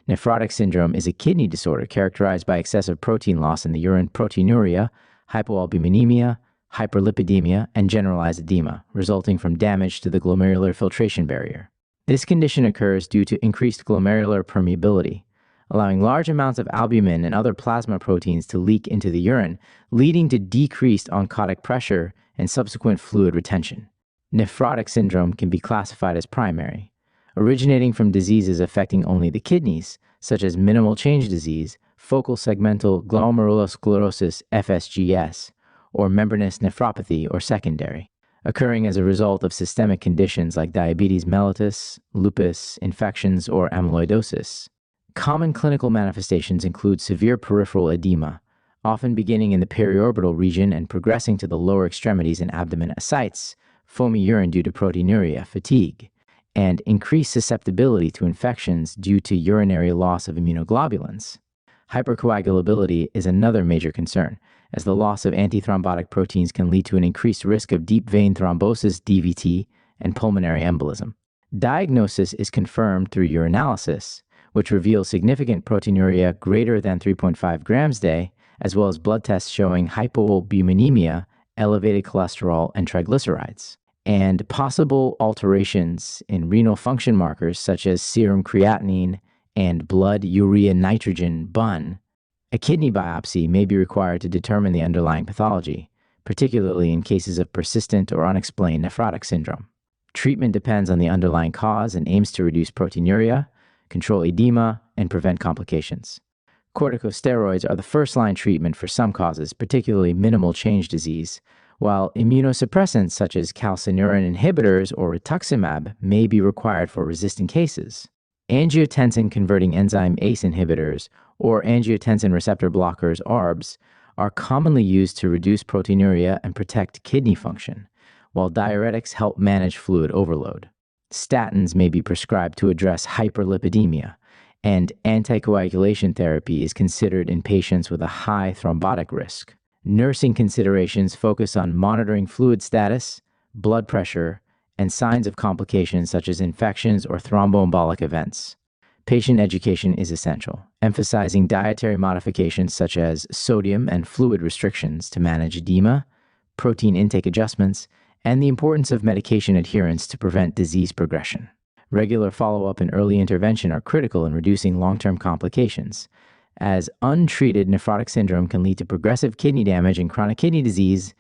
Nephrotic syndrome is a kidney disorder characterized by excessive protein loss in the urine, proteinuria, hypoalbuminemia, hyperlipidemia, and generalized edema, resulting from damage to the glomerular filtration barrier. This condition occurs due to increased glomerular permeability, allowing large amounts of albumin and other plasma proteins to leak into the urine, leading to decreased oncotic pressure and subsequent fluid retention. Nephrotic syndrome can be classified as primary, originating from diseases affecting only the kidneys, such as minimal change disease, focal segmental glomerulosclerosis (FSGS), or membranous nephropathy, or secondary, occurring as a result of systemic conditions like diabetes mellitus, lupus, infections, or amyloidosis. Common clinical manifestations include severe peripheral edema, often beginning in the periorbital region and progressing to the lower extremities and abdomen ascites, foamy urine due to proteinuria, fatigue, and increased susceptibility to infections due to urinary loss of immunoglobulins. Hypercoagulability is another major concern, as the loss of antithrombotic proteins can lead to an increased risk of deep vein thrombosis (DVT) and pulmonary embolism. Diagnosis is confirmed through urinalysis, which reveals significant proteinuria greater than 3.5 grams a day, as well as blood tests showing hypoalbuminemia, elevated cholesterol, and triglycerides, and possible alterations in renal function markers such as serum creatinine and blood urea nitrogen (BUN). A kidney biopsy may be required to determine the underlying pathology, particularly in cases of persistent or unexplained nephrotic syndrome. Treatment depends on the underlying cause and aims to reduce proteinuria, control edema, and prevent complications. Corticosteroids are the first-line treatment for some causes, particularly minimal change disease, while immunosuppressants such as calcineurin inhibitors or rituximab may be required for resistant cases. Angiotensin-converting enzyme ACE inhibitors, or angiotensin receptor blockers (ARBs), are commonly used to reduce proteinuria and protect kidney function, while diuretics help manage fluid overload. Statins may be prescribed to address hyperlipidemia, and anticoagulation therapy is considered in patients with a high thrombotic risk. Nursing considerations focus on monitoring fluid status, blood pressure, and signs of complications such as infections or thromboembolic events. Patient education is essential, emphasizing dietary modifications such as sodium and fluid restrictions to manage edema, protein intake adjustments, and the importance of medication adherence to prevent disease progression. Regular follow-up and early intervention are critical in reducing long-term complications, as untreated nephrotic syndrome can lead to progressive kidney damage and chronic kidney disease